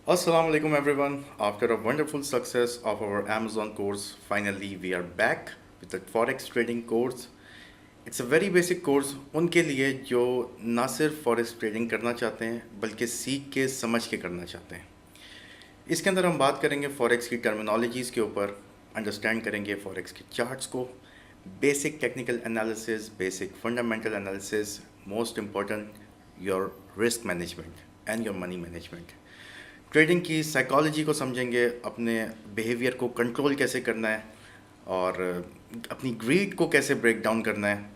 Assalamu alaikum everyone. After a wonderful success of our Amazon course, finally we are back with the Forex trading course. It's a very basic course उनके लिए जो ना सिर्फ forex trading करना चाहते हैं बल्कि सीख के समझ के करना चाहते हैं। इसके अंदर हम बात करेंगे फॉरेक्स की टर्मिनोलॉजीज़ के ऊपर, अंडरस्टैंड करेंगे फॉरेक्स के चार्ट्स को, basic technical analysis, basic fundamental analysis, most important your risk management and your money management. Trading की साइकोलॉजी को समझेंगे, अपने बिहेवियर को कंट्रोल कैसे करना है और अपनी ग्रीड को कैसे ब्रेक डाउन करना है,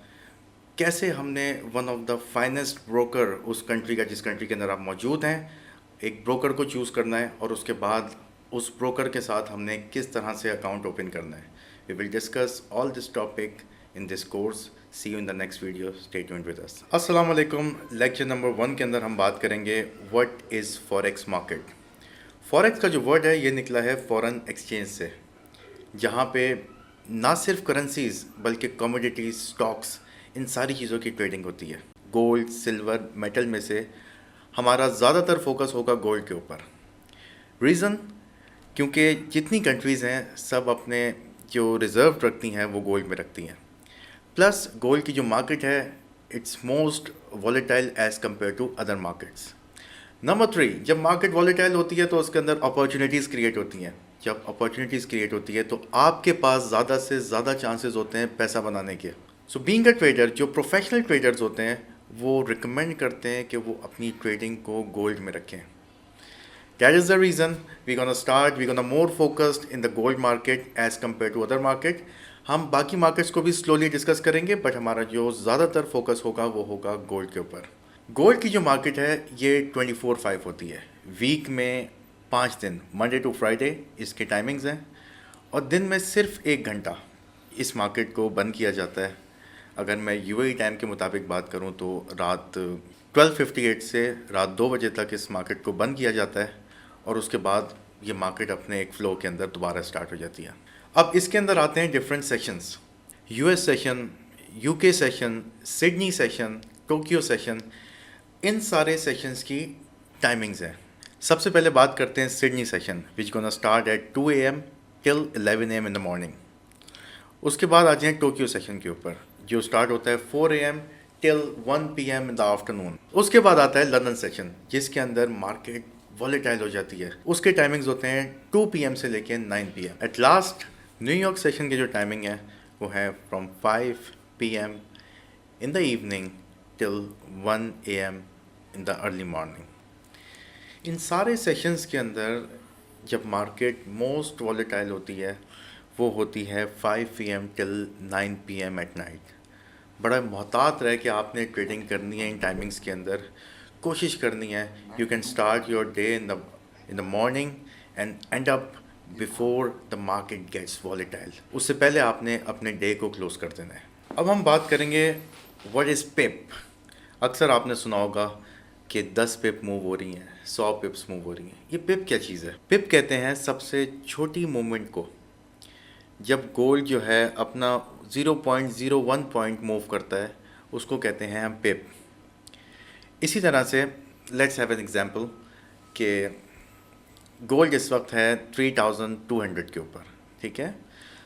कैसे हमने one of the finest broker उस कंट्री का जिस कंट्री के अंदर आप मौजूद हैं एक ब्रोकर को चूज़ करना है और उसके बाद उस ब्रोकर के साथ हमने किस तरह से अकाउंट ओपन करना है। We will discuss all this topic in this course. See you in the next video, stay tuned with us. अस्सलाम वालेकुम। लेक्चर नंबर 1 के अंदर हम बात करेंगे what is forex market. Forex का जो वर्ड है ये निकला है फॉरेन एक्सचेंज से, जहाँ पे ना सिर्फ करेंसीज बल्कि कमोडिटीज, स्टॉक्स, इन सारी चीज़ों की ट्रेडिंग होती है। गोल्ड, सिल्वर, मेटल में से हमारा ज़्यादातर फोकस होगा गोल्ड के ऊपर। रीज़न, क्योंकि जितनी कंट्रीज़ हैं सब अपने जो रिज़र्व रखती हैं वो गोल्ड में रखती हैं। प्लस गोल्ड की जो मार्केट है it's most volatile as compare to other markets. Number 3, जब मार्केट वॉलेटाइल होती है तो उसके अंदर अपॉर्चुनिटीज़ क्रिएट होती हैं। जब अपॉर्चुनिटीज़ क्रिएट होती है तो आपके पास ज़्यादा से ज़्यादा चांसेस होते हैं पैसा बनाने के। सो बीइंग अ ट्रेडर, जो प्रोफेशनल ट्रेडर्स होते हैं वो रिकमेंड करते हैं कि वो अपनी ट्रेडिंग को गोल्ड में रखें। That is the reason we gonna more focused in the gold market as compare to other market. हम बाकी मार्केट्स को भी स्लोली डिस्कस करेंगे बट हमारा जो ज़्यादातर फोकस होगा वो होगा गोल्ड के ऊपर। गोल्ड की जो मार्केट है ये 24/5 होती है। वीक में 5 दिन, मंडे टू फ्राइडे इसके टाइमिंग्स हैं और दिन में सिर्फ 1 घंटा इस मार्केट को बंद किया जाता है। अगर मैं यूएई टाइम के मुताबिक बात करूं तो रात 12:58 से रात 2 बजे तक इस मार्केट को बंद किया जाता है और उसके बाद ये मार्केट अपने एक फ़्लो के अंदर दोबारा स्टार्ट हो जाती है। अब इसके अंदर आते हैं different sessions, US session, UK session, Sydney session, Tokyo session. इन सारे सेशंस की टाइमिंग्स हैं। सबसे पहले बात करते हैं Sydney session which gonna start at 2 AM till 11 AM in the morning. उसके बाद आ जाए टोक्यो सेशन के ऊपर जो स्टार्ट होता है 4 AM till 1 PM in the afternoon. उसके बाद आता है लंदन सेशन जिसके अंदर मार्केट वॉलेटाइल हो जाती है। उसके टाइमिंग्स होते हैं 2 PM से लेकर 9 PM। At last New York session की जो टाइमिंग है वो है from 5 PM in the evening till 1 AM in the early morning। इन सारे सेशंस के अंदर जब मार्केट मोस्ट वॉलेटाइल होती है वो होती है 5 PM till 9 PM at night. बड़ा मोहतात रहे कि आपने ट्रेडिंग करनी है इन टाइमिंग्स के अंदर, कोशिश करनी है you can start your day in the morning and end up before the market gets volatile. उससे पहले आपने अपने डे को क्लोज कर देना है। अब हम बात करेंगे व्हाट इज़ पिप। अक्सर आपने सुना होगा कि 10 पिप मूव हो रही हैं, 100 पिप्स मूव हो रही हैं। ये पिप क्या चीज़ है? पिप कहते हैं सबसे छोटी मूवमेंट को। जब गोल्ड जो है अपना 0.01 पॉइंट मूव करता है उसको कहते हैं हम पिप। इसी तरह से लेट्स हैव एन एग्जांपल कि गोल्ड इस वक्त है 3200 के ऊपर, ठीक है?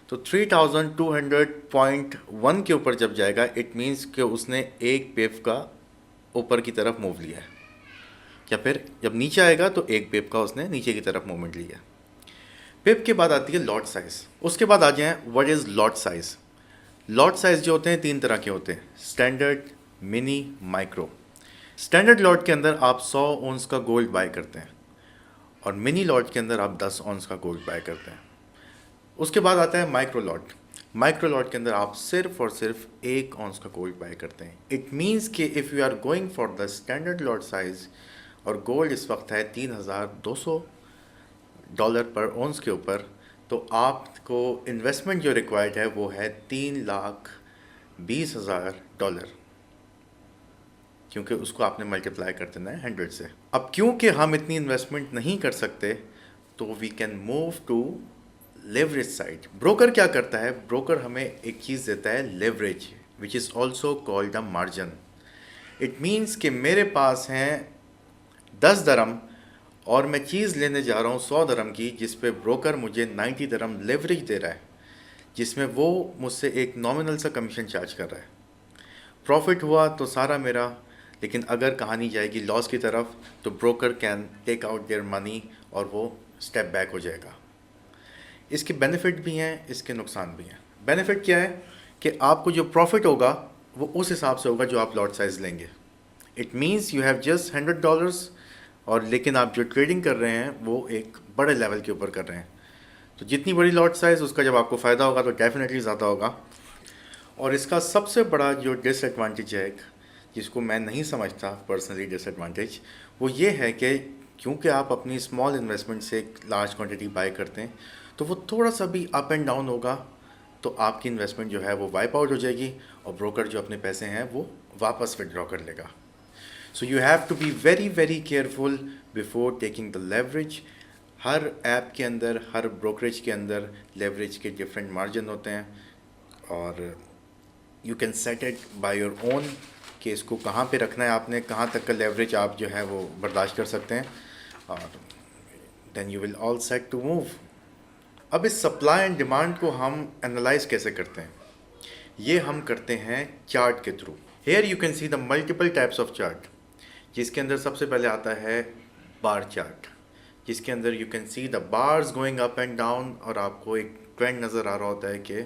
तो 3200.1 के ऊपर जब जाएगा इट मीन्स कि उसने एक पिप का ऊपर की तरफ मूव लिया है, या फिर जब नीचे आएगा तो एक पिप का उसने नीचे की तरफ मूवमेंट लिया। पिप के बाद आती है लॉट साइज। उसके बाद आ जाए what is lot size. Lot size जो होते हैं 3 तरह के होते हैं, standard, mini, micro. Standard lot के अंदर आप 100 ऑन्स का गोल्ड बाय करते हैं और मिनी लॉट के अंदर आप 10 ऑन्स का गोल्ड बाय करते हैं। उसके बाद आता है माइक्रो लॉट। माइक्रो लॉट के अंदर आप सिर्फ और सिर्फ 1 ऑन्स का गोल्ड बाय करते हैं। इट मीन्स कि if you are going for the standard lot size और गोल्ड इस वक्त है $3,200 पर ऑन्स के ऊपर, तो आपको इन्वेस्टमेंट जो रिक्वायर्ड है वो है $3,20,000, क्योंकि उसको आपने मल्टीप्लाई कर देना है 100 से। अब क्योंकि हम इतनी इन्वेस्टमेंट नहीं कर सकते तो we can move to leverage side. Broker क्या करता है? ब्रोकर हमें एक चीज़ देता है leverage which is also called a margin. It means कि मेरे पास हैं 10 दरम और मैं चीज़ लेने जा रहा हूँ 100 दरम की, जिस पे ब्रोकर मुझे 90 दरम लेवरेज दे रहा है, जिसमें वो मुझसे एक नॉमिनल सा कमीशन चार्ज कर रहा है। प्रॉफिट हुआ तो सारा मेरा, लेकिन अगर कहानी जाएगी लॉस की तरफ तो broker can take out their money और वो स्टेप बैक हो जाएगा। इसके बेनिफिट भी हैं, इसके नुकसान भी हैं। बेनिफिट क्या है कि आपको जो प्रॉफिट होगा वो उस हिसाब से होगा जो आप लॉट साइज़ लेंगे। It means you have just $100, और लेकिन आप जो ट्रेडिंग कर रहे हैं वो एक बड़े लेवल के ऊपर कर रहे हैं, तो जितनी बड़ी लॉट साइज़ उसका जब आपको फ़ायदा होगा तो डेफिनेटली ज़्यादा होगा। और इसका सबसे बड़ा जो डिसएडवांटेज है, जिसको मैं नहीं समझता पर्सनली डिसएडवांटेज, वो ये है कि क्योंकि आप अपनी स्मॉल इन्वेस्टमेंट से एक लार्ज क्वांटिटी बाय करते हैं, तो वो थोड़ा सा भी अप एंड डाउन होगा तो आपकी इन्वेस्टमेंट जो है वो वाइप आउट हो जाएगी और ब्रोकर जो अपने पैसे हैं वो वापस विड्रॉ कर लेगा। So you have to be very very careful before taking the leverage. हर ऐप के अंदर, हर ब्रोकरेज के अंदर लेवरेज के डिफरेंट मार्जिन होते हैं, और you can set it by your own कि इसको कहाँ पे रखना है आपने, कहाँ तक का लेवरेज आप जो है वो बर्दाश्त कर सकते हैं, और then you will all set to move. अब इस सप्लाई एंड डिमांड को हम एनालाइज कैसे करते हैं? ये हम करते हैं चार्ट के थ्रू। Here you can see the multiple types of chart, जिसके अंदर सबसे पहले आता है बार चार्ट, जिसके अंदर you can see the bars going up and down, और आपको एक ट्रेंड नज़र आ रहा होता है कि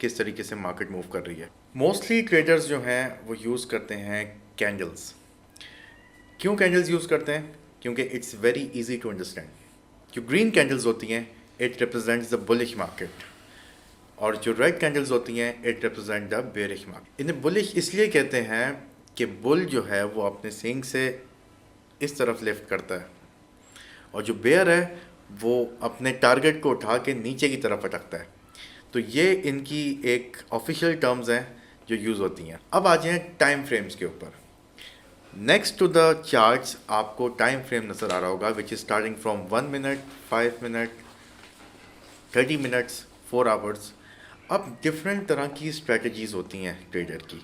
किस तरीके से मार्केट मूव कर रही है। मोस्टली ट्रेडर्स जो हैं वो यूज़ करते हैं कैंडल्स। क्यों कैंडल्स यूज़ करते हैं? क्योंकि it's very easy to understand. जो ग्रीन कैंडल्स होती हैं it represents the bullish market, और जो रेड कैंडल्स होती हैं it represent the bearish market. इन्हें बुलिश इसलिए कहते हैं कि बुल जो है वो अपने सिंग से इस तरफ लिफ्ट करता है, और जो बेयर है वो अपने टारगेट को उठा के नीचे की तरफ अटकता है। तो ये इनकी एक ऑफिशियल टर्म्स हैं जो यूज़ होती हैं। अब आ जाएं टाइम फ्रेम्स के ऊपर। नेक्स्ट टू द चार्ट्स आपको टाइम फ्रेम नज़र आ रहा होगा, which is starting from 1 minute, 5 minute, 30 minutes, 4 hours. अब डिफरेंट तरह की स्ट्रेटजीज़ होती हैं ट्रेडर की।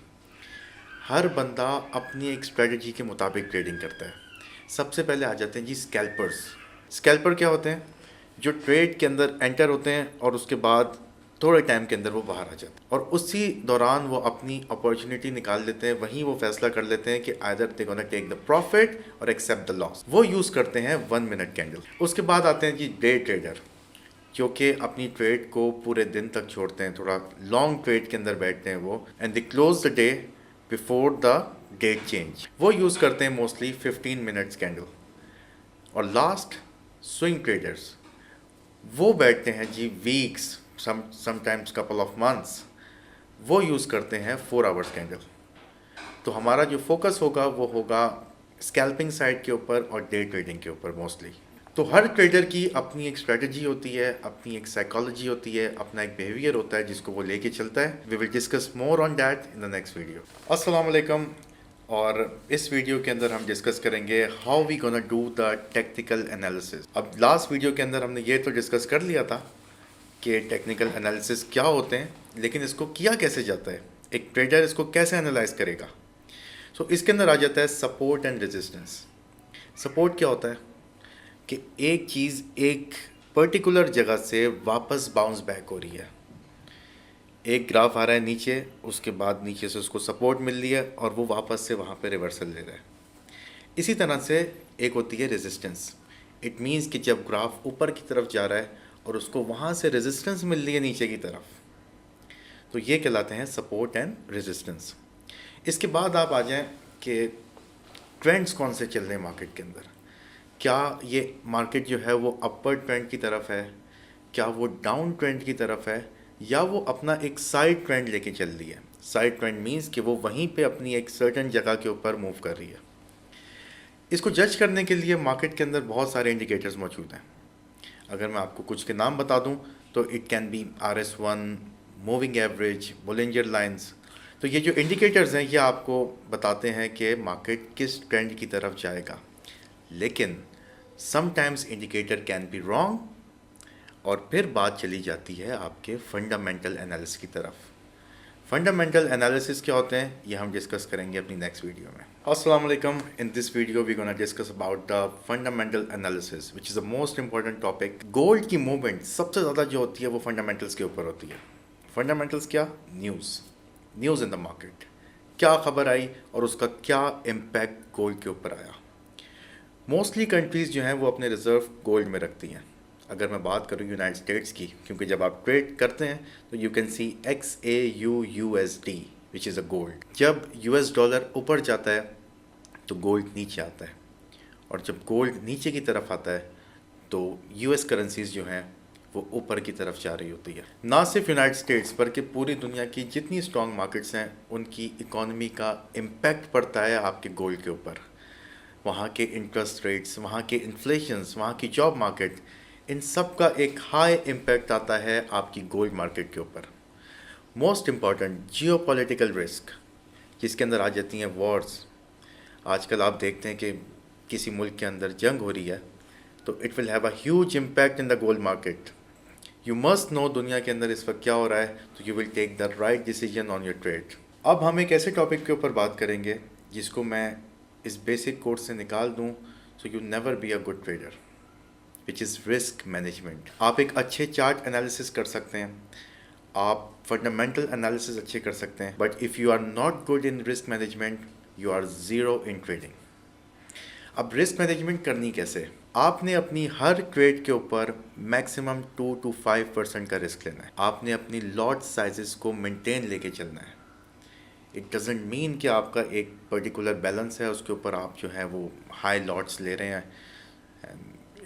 हर बंदा अपनी एक स्ट्रेटजी के मुताबिक ट्रेडिंग करता है। सबसे पहले आ जाते हैं जी स्कैल्पर्स। स्कैल्पर क्या होते हैं? जो ट्रेड के अंदर एंटर होते हैं और उसके बाद थोड़े टाइम के अंदर वो बाहर आ जाते हैं, और उसी दौरान वो अपनी अपॉर्चुनिटी निकाल लेते हैं। वहीं वो फैसला कर लेते हैं कि either they gonna take the profit और एक्सेप्ट द लॉस। वो यूज़ करते हैं 1 मिनट कैंडल। उसके बाद आते हैं जी डे ट्रेडर, जो कि अपनी ट्रेड को पूरे दिन तक छोड़ते हैं, थोड़ा लॉन्ग ट्रेड के अंदर बैठते हैं वो, and they close the day before the date change. वो यूज़ करते हैं मोस्टली 15 मिनट्स कैंडल। और लास्ट स्विंग ट्रेडर्स, वो बैठते हैं जी weeks, sometimes couple of months. वो यूज़ करते हैं 4 आवर्स कैंडल। तो हमारा जो फोकस होगा वो होगा स्कैल्पिंग साइड के ऊपर और डे ट्रेडिंग के ऊपर मोस्टली। तो हर ट्रेडर की अपनी एक स्ट्रेटजी होती है, अपनी एक साइकोलॉजी होती है, अपना एक बिहेवियर होता है जिसको वो लेके चलता है। We will discuss more on that in the next video. अस्सलाम वालेकुम। और इस वीडियो के अंदर हम डिस्कस करेंगे how we gonna do the technical analysis. अब लास्ट वीडियो के अंदर हमने ये तो डिस्कस कर लिया था कि टेक्निकल एनालिसिस क्या होते हैं, लेकिन इसको किया कैसे जाता है, एक ट्रेडर इसको कैसे एनालाइज करेगा। सो इसके अंदर आ जाता है सपोर्ट एंड रेजिस्टेंस। सपोर्ट क्या होता है कि एक चीज़ एक पर्टिकुलर जगह से वापस बाउंस बैक हो रही है। एक ग्राफ आ रहा है नीचे, उसके बाद नीचे से उसको सपोर्ट मिल रही है और वो वापस से वहाँ पे रिवर्सल ले रहा है। इसी तरह से एक होती है रेजिस्टेंस। इट मीन्स कि जब ग्राफ ऊपर की तरफ जा रहा है और उसको वहाँ से रेजिस्टेंस मिल रही है नीचे की तरफ, तो ये कहलाते हैं सपोर्ट एंड रेजिस्टेंस। इसके बाद आप आ जाएं कि ट्रेंड्स कौन से चल रहे हैं मार्केट के अंदर। क्या ये मार्केट जो है वो अपर ट्रेंड की तरफ है, क्या वो डाउन ट्रेंड की तरफ है, या वो अपना एक साइड ट्रेंड लेके चल रही है। साइड ट्रेंड मीन्स कि वो वहीं पे अपनी एक सर्टेन जगह के ऊपर मूव कर रही है। इसको जज करने के लिए मार्केट के अंदर बहुत सारे इंडिकेटर्स मौजूद हैं। अगर मैं आपको कुछ के नाम बता दूं तो it can be RS1, moving average, Bollinger lines. तो ये जो इंडिकेटर्स हैं ये आपको बताते हैं कि मार्केट किस ट्रेंड की तरफ जाएगा। लेकिन sometimes indicator can be wrong, और फिर बात चली जाती है आपके फंडामेंटल एनालिसिस की तरफ। फंडामेंटल एनालिसिस क्या होते हैं ये हम डिस्कस करेंगे अपनी नेक्स्ट वीडियो में। Assalamu alaikum. In this video, we're gonna discuss about the fundamental analysis, which is the most important topic. Gold की movement सबसे ज़्यादा जो होती है वो fundamentals के ऊपर होती है. Fundamentals क्या? News in the market. क्या खबर आई और उसका क्या impact gold के ऊपर आया. मोस्टली कंट्रीज़ जो हैं वो अपने रिज़र्व गोल्ड में रखती हैं. अगर मैं बात करूँ यूनाइटेड स्टेट्स की, क्योंकि जब आप ट्रेड करते हैं तो you can C XAUUSD which is a gold. जब US डॉलर ऊपर जाता है तो गोल्ड नीचे आता है, और जब गोल्ड नीचे की तरफ आता है तो US करेंसीज जो हैं वो ऊपर की तरफ जा रही होती है. ना सिर्फ यूनाइटेड स्टेट्स बल्कि पूरी दुनिया की जितनी स्ट्रॉन्ग मार्केट्स हैं उनकी इकोनॉमी का इम्पैक्ट पड़ता है आपके गोल्ड के ऊपर. वहाँ के इंटरेस्ट रेट्स, वहाँ के इन्फ्लेशंस, वहाँ की जॉब मार्केट, इन सब का एक हाई इम्पैक्ट आता है आपकी गोल्ड मार्केट के ऊपर. मोस्ट इम्पॉर्टेंट जियो पॉलिटिकल रिस्क, जिसके अंदर आ जाती हैं वॉर्स. आजकल आप देखते हैं कि किसी मुल्क के अंदर जंग हो रही है तो it will have a huge impact in the gold market. You must know दुनिया के अंदर इस वक्त क्या हो रहा है, तो you will take the right decision on your trade. अब हम एक ऐसे टॉपिक के ऊपर बात करेंगे जिसको मैं इस बेसिक कोर्स से निकाल दूं, so you never be a good trader, which is risk management. आप एक अच्छे चार्ट एनालिसिस कर सकते हैं, आप फंडामेंटल एनालिसिस अच्छे कर सकते हैं, but if you are not good in risk management you are zero in trading. अब रिस्क मैनेजमेंट करनी कैसे? आपने अपनी हर ट्रेड के ऊपर मैक्सिमम 2 to 5% का रिस्क लेना है. आपने अपनी लॉट साइजेस को मेंटेन लेके चलना है. इट डजेंट मीन कि आपका एक पर्टिकुलर बैलेंस है उसके ऊपर आप जो है वो हाई लॉट्स ले रहे हैं.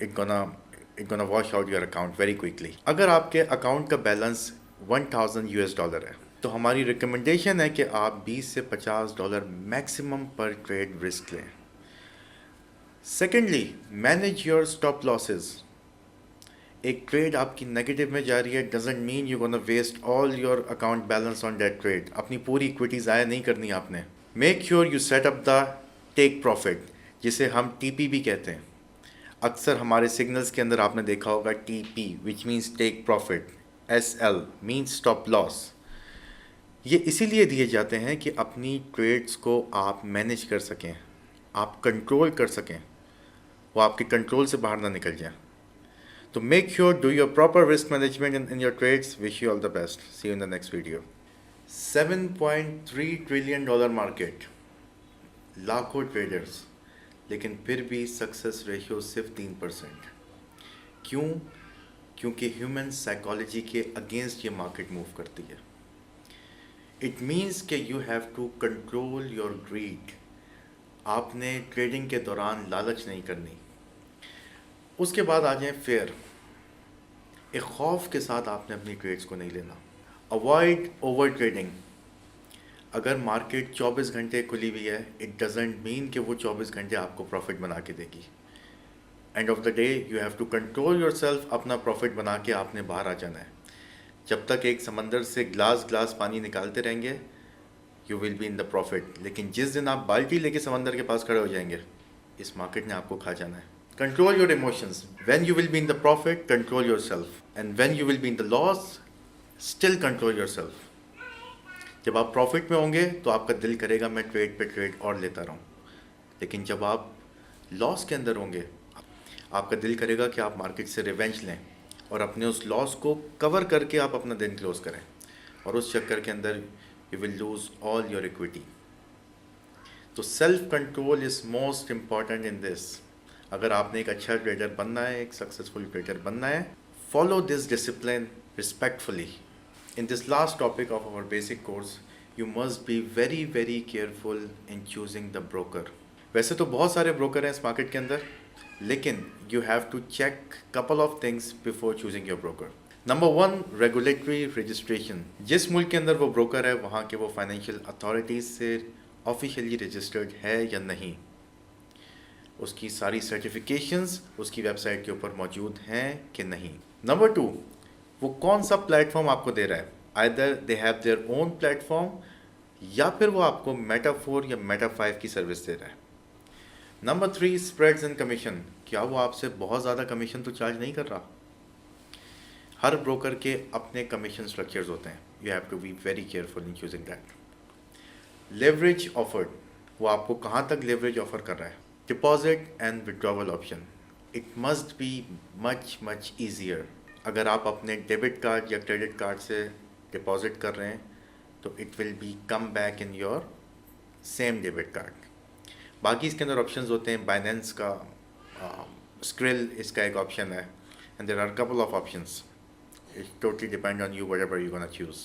It gonna wash out your account very quickly. अगर आपके अकाउंट का बैलेंस $1000 है तो हमारी रिकमेंडेशन है कि आप $20 से $50 मैक्सिमम पर ट्रेड रिस्क लें. Secondly, manage your stop losses. एक ट्रेड आपकी नेगेटिव में जा रही है doesn't mean you gonna waste all your account balance on that trade. अपनी पूरी इक्विटी ज़ाया नहीं करनी आपने. Make sure you set up the take profit, जिसे हम TP भी कहते हैं. अक्सर हमारे सिग्नल्स के अंदर आपने देखा होगा TP which means take profit, SL means stop loss. ये इसीलिए दिए जाते हैं कि अपनी ट्रेड्स को आप मैनेज कर सकें, आप कंट्रोल कर सकें, वो आपके कंट्रोल से बाहर ना निकल जाए. तो make sure do your proper risk management in your trades. Wish you all the best. See you in the next video. $7.3 trillion market, लाखों ट्रेडर्स, लेकिन फिर भी सक्सेस रेशियो सिर्फ 3%. क्यों? क्योंकि ह्यूमन साइकोलॉजी के अगेंस्ट ये मार्केट मूव करती है. इट मीन्स कि you have to control your greed. आपने ट्रेडिंग के दौरान लालच नहीं करनी. उसके बाद आ जाए फेयर. एक खौफ के साथ आपने अपनी ट्रेड्स को नहीं लेना. Avoid over trading. अगर मार्केट 24 घंटे खुली हुई है इट डजेंट मीन कि वो 24 घंटे आपको प्रॉफिट बना के देगी. End of the day you have to control yourself. अपना प्रॉफिट बना के आपने बाहर आ जाना है. जब तक एक समंदर से ग्लास पानी निकालते रहेंगे you will be in the profit. लेकिन जिस दिन आप बाल्टी लेके समंदर के पास खड़े हो जाएंगे इस मार्केट ने आपको खा जाना है. Control your emotions. When you will be in the profit, control yourself. And when you will be in the loss, still control yourself. जब आप प्रॉफिट में होंगे तो आपका दिल करेगा मैं ट्रेड पे ट्रेड और लेता रहूं. लेकिन जब आप लॉस के अंदर होंगे आपका दिल करेगा कि आप मार्केट से रिवेंज लें और अपने उस लॉस को कवर करके आप अपना दिन क्लोज करें. और उस चक्कर के अंदर you will lose all your equity. तो self control is most important in this. अगर आपने एक अच्छा ट्रेडर बनना है, एक सक्सेसफुल ट्रेडर बनना है, follow this discipline respectfully. In this last topic of our basic course you must be very very careful in choosing the broker. वैसे तो बहुत सारे ब्रोकर हैं इस मार्केट के अंदर, लेकिन you have to check couple of things before choosing your broker. Number 1, regulatory registration. जिस मुल्क के अंदर वो ब्रोकर है वहाँ के वो फाइनेंशियल अथॉरिटीज़ से ऑफिशियली रजिस्टर्ड है या नहीं. उसकी सारी सर्टिफिकेशंस उसकी वेबसाइट के ऊपर मौजूद हैं कि नहीं. नंबर 2, वो कौन सा प्लेटफॉर्म आपको दे रहा है. Either they have their own platform या फिर वो आपको मेटा 4 या मेटा 5 की सर्विस दे रहा है. Number 3, spreads and commission. क्या वो आपसे बहुत ज़्यादा कमीशन तो चार्ज नहीं कर रहा. हर ब्रोकर के अपने कमीशन स्ट्रक्चर्स होते हैं. You have to be very careful in choosing that. Leverage offered. वो आपको कहाँ तक लेवरेज ऑफर कर रहा है. Deposit and withdrawal option, it must be much much easier. अगर आप अपने डेबिट कार्ड या क्रेडिट कार्ड से डिपॉजिट कर रहे हैं तो it will be come back in your same debit card. बाकी इसके अंदर ऑप्शंस होते हैं. बाइनेंस का, स्क्रिल इसका एक ऑप्शन है, and there are couple of options. It totally depend on you, whatever you gonna choose.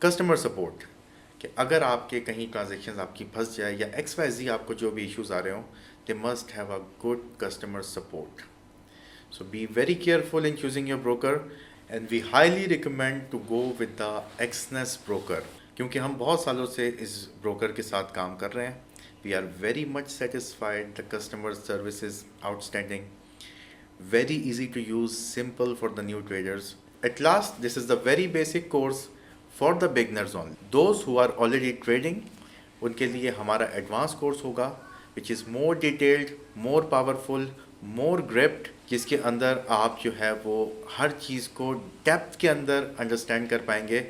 Customer support, कि अगर आपके कहीं ट्रांजेक्शन आपकी फंस जाए या XYZ आपको जो भी इश्यूज आ रहे हों, they must have a good customer support. So be very careful in choosing your broker, and we highly recommend to go with the Exness broker, क्योंकि हम बहुत सालों से इस ब्रोकर के साथ काम कर रहे हैं. We are very much satisfied. The customer service is outstanding. Very easy to use, simple for the new traders. At last, this is the very basic course for the beginners only. Those who are already trading, उनके लिए हमारा advance course होगा, which is more detailed, more powerful, more gripped, जिसके अंदर आप जो है वो हर चीज़ को डेप्थ के अंदर अंडरस्टैंड कर पाएंगे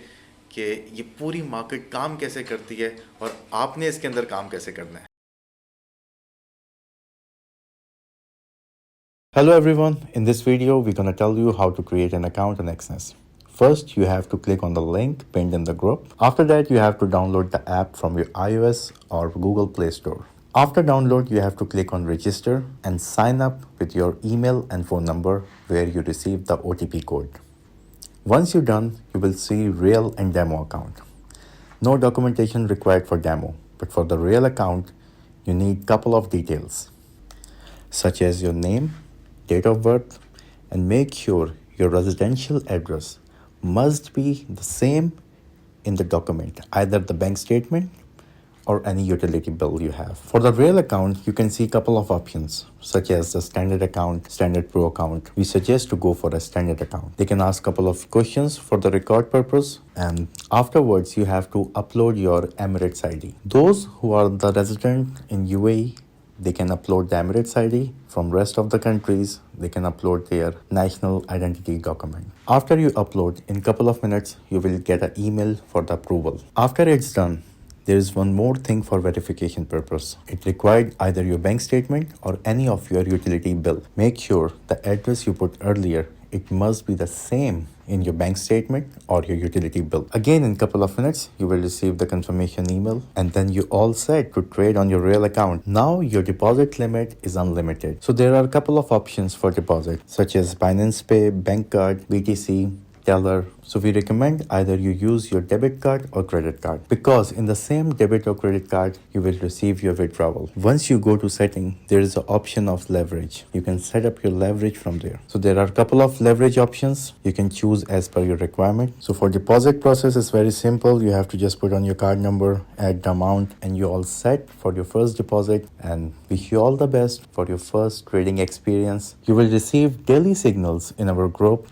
कि ये पूरी मार्केट काम कैसे करती है और आपने इसके अंदर काम कैसे करना है. Hello everyone, in this video we're going to tell you how to create an account on Exness. First, you have to click on the link pinned in the group. After that, you have to download the app from your iOS or Google Play Store. After download, you have to click on register and sign up with your email and phone number where you receive the OTP code. Once you're done, you will see real and demo account. No documentation required for demo, but for the real account, you need couple of details, such as your name, date of birth, and make sure your residential address must be the same in the document, either the bank statement or any utility bill you have. For the real account, you can see a couple of options, such as the standard account, standard pro account. We suggest to go for a standard account. They can ask a couple of questions for the record purpose, and afterwards you have to upload your Emirates ID. Those who are the resident in UAE, they can upload the Emirates ID. From rest of the countries, they can upload their national identity document. After you upload, in couple of minutes, you will get an email for the approval. After it's done, there is one more thing for verification purpose. It required either your bank statement or any of your utility bill. Make sure the address you put earlier, it must be the same in your bank statement or your utility bill. Again, in couple of minutes, you will receive the confirmation email, and then you all set to trade on your real account. Now your deposit limit is unlimited. So there are a couple of options for deposit, such as Binance Pay, bank card, BTC, Teller. So we recommend either you use your debit card or credit card, because in the same debit or credit card, you will receive your withdrawal. Once you go to setting, there is an option of leverage. You can set up your leverage from there. So there are a couple of leverage options. You can choose as per your requirement. So for deposit process, it's very simple. You have to just put on your card number, add the amount, and you all set for your first deposit, and wish you all the best for your first trading experience. You will receive daily signals in our group